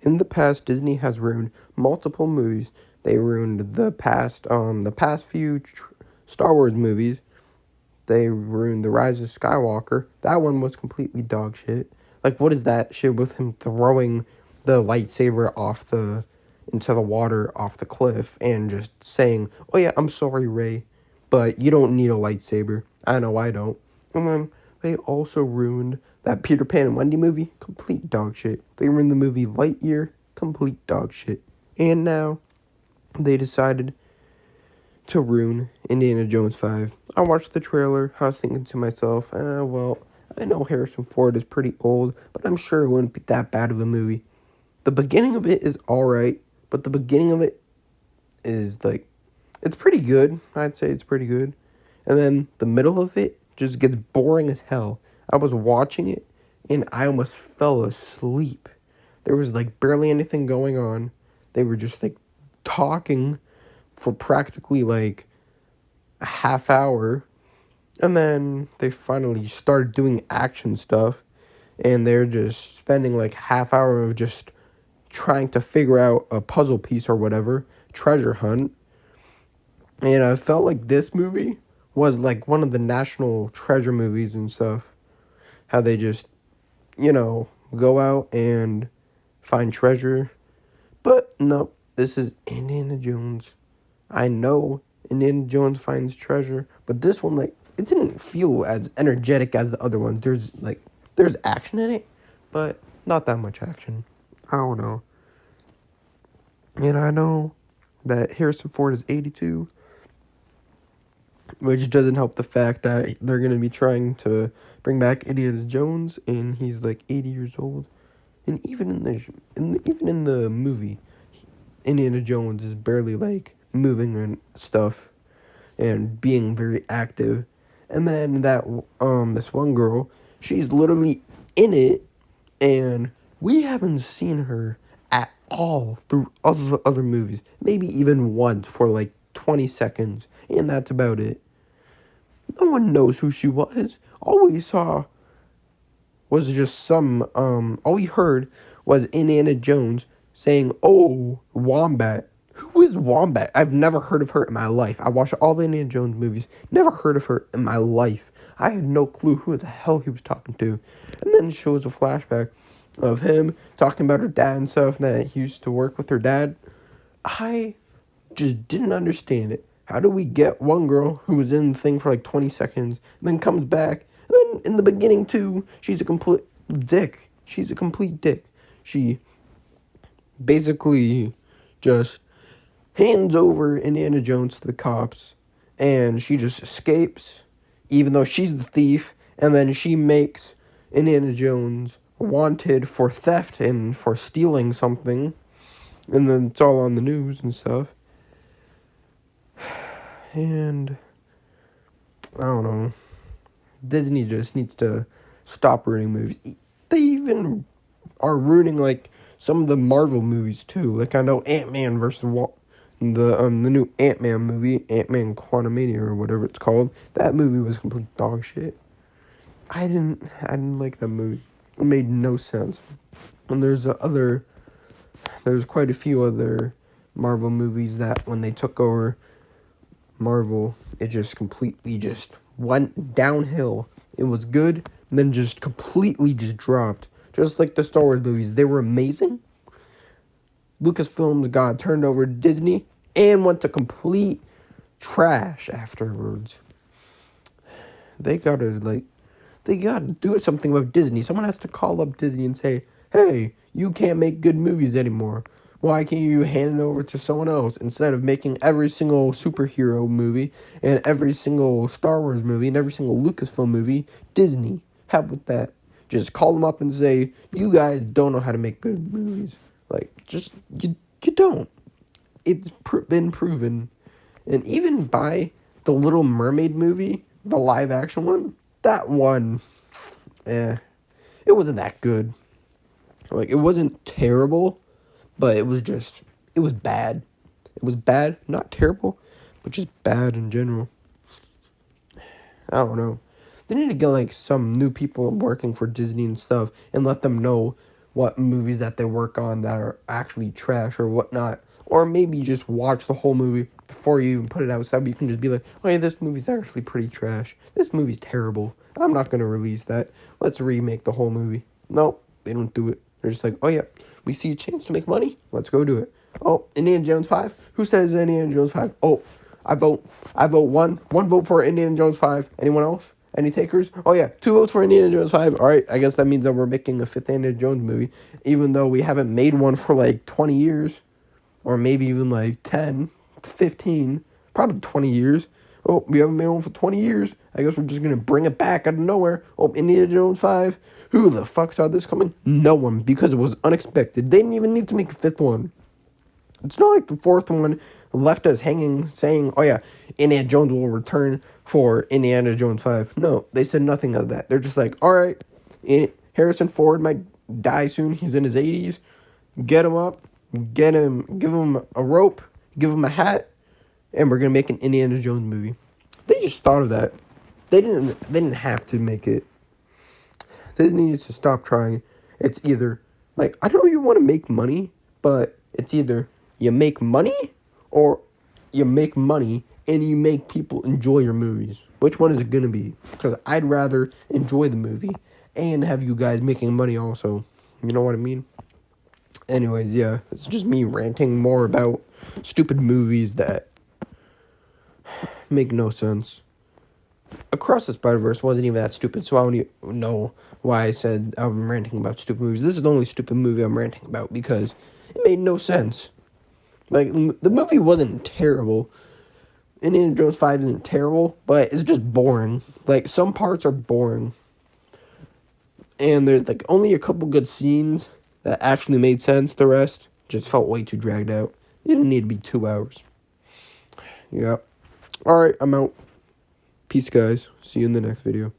In the past, Disney has ruined multiple movies. They ruined the past few Star Wars movies. They ruined The Rise of Skywalker. That one was completely dog shit. Like, what is that shit with him throwing the lightsaber into the water off the cliff and just saying, "Oh yeah, I'm sorry, Rey, but you don't need a lightsaber." I know I don't. And then they also ruined that Peter Pan and Wendy movie. Complete dog shit. They ruined the movie Lightyear. Complete dog shit. And now they decided to ruin Indiana Jones 5. I watched the trailer. I was thinking to myself, well, I know Harrison Ford is pretty old, but I'm sure it wouldn't be that bad of a movie. The beginning of it is alright, but the beginning of it is like, it's pretty good. I'd say it's pretty good. And then the middle of it just gets boring as hell. I was watching it and I almost fell asleep. There was like barely anything going on. They were just like talking for practically like a half hour, and then they finally started doing action stuff, and they're just spending like half hour of just trying to figure out a puzzle piece or whatever, treasure hunt. And I felt like this movie was like one of the national treasure movies and stuff. How they just, go out and find treasure. But no, this is Indiana Jones. I know Indiana Jones finds treasure, but this one, like, it didn't feel as energetic as the other ones. There's action in it, but not that much action. I don't know. And I know that Harrison Ford is 82, which doesn't help the fact that they're going to be trying to bring back Indiana Jones, and he's like 80 years old. And even in the movie, Indiana Jones is barely like moving and stuff and being very active. And then this one girl, she's literally in it, and we haven't seen her at all through other movies. Maybe even once for like 20 seconds, and that's about it. No one knows who she was. All we saw was just all we heard was Indiana Jones saying, "Oh, Wombat." Who is Wombat? I've never heard of her in my life. I watched all the Indiana Jones movies. Never heard of her in my life. I had no clue who the hell he was talking to. And then it shows a flashback of him talking about her dad and stuff, and that he used to work with her dad. I just didn't understand it. How do we get one girl who was in the thing for like 20 seconds, and then comes back, and then in the beginning too, she's a complete dick. She's a complete dick. She basically just hands over Indiana Jones to the cops, and she just escapes, even though she's the thief, and then she makes Indiana Jones wanted for theft and for stealing something, and then it's all on the news and stuff. And I don't know. Disney just needs to stop ruining movies. They even are ruining like some of the Marvel movies too. Like I know Ant-Man versus the new Ant-Man movie, Ant-Man Quantumania or whatever it's called. That movie was complete dog shit. I didn't like that movie. It made no sense. And there's quite a few other Marvel movies that when they took over Marvel, it just completely just went downhill. It was good, and then just completely just dropped. Just like the Star Wars movies, they were amazing. Lucasfilms got turned over to Disney and went to complete trash afterwards. They gotta do something with Disney. Someone has to call up Disney and say, "Hey, you can't make good movies anymore. Why can't you hand it over to someone else instead of making every single superhero movie and every single Star Wars movie and every single Lucasfilm movie Disney? How about that? Just call them up and say, you guys don't know how to make good movies. Like, just, you don't. It's been proven. And even by the Little Mermaid movie, the live action one, that one, it wasn't that good. Like, it wasn't terrible, but it was bad. It was bad, not terrible, but just bad in general. I don't know. They need to get, like, some new people working for Disney and stuff and let them know what movies that they work on that are actually trash or whatnot. Or maybe just watch the whole movie before you even put it outside. But you can just be like, oh yeah, this movie's actually pretty trash. This movie's terrible. I'm not going to release that. Let's remake the whole movie. No, they don't do it. They're just like, oh yeah, we see a chance to make money. Let's go do it. Oh, Indiana Jones 5? Who says Indiana Jones 5? Oh, I vote. I vote one. One vote for Indiana Jones 5. Anyone else? Any takers? Oh yeah, 2 votes for Indiana Jones 5. All right, I guess that means that we're making a fifth Indiana Jones movie, even though we haven't made one for like 20 years, or maybe even like 10, 15, probably 20 years. Oh, we haven't made one for 20 years. I guess we're just gonna bring it back out of nowhere. Oh, Indiana Jones 5. Who the fuck saw this coming? No one, because it was unexpected. They didn't even need to make a fifth one. It's not like the fourth one left us hanging saying, oh yeah, Indiana Jones will return for Indiana Jones 5. No, they said nothing of that. They're just like, all right, Harrison Ford might die soon. He's in his 80s. Get him up. Give him a rope. Give him a hat. And we're going to make an Indiana Jones movie. They just thought of that. They didn't have to make it. Disney needs to stop trying. It's either, like, I know you want to make money, but it's either you make money or you make money and you make people enjoy your movies. Which one is it going to be? Because I'd rather enjoy the movie and have you guys making money also. You know what I mean? Anyways, yeah, it's just me ranting more about stupid movies that make no sense. Across the Spider-Verse wasn't even that stupid, so I don't even know why I said I'm ranting about stupid movies. This is the only stupid movie I'm ranting about because it made no sense. Like, the movie wasn't terrible. Indiana Jones 5 isn't terrible, but it's just boring. Like, some parts are boring. And there's, like, only a couple good scenes that actually made sense. The rest just felt way too dragged out. It didn't need to be 2 hours. Yeah. Alright, I'm out. Peace, guys. See you in the next video.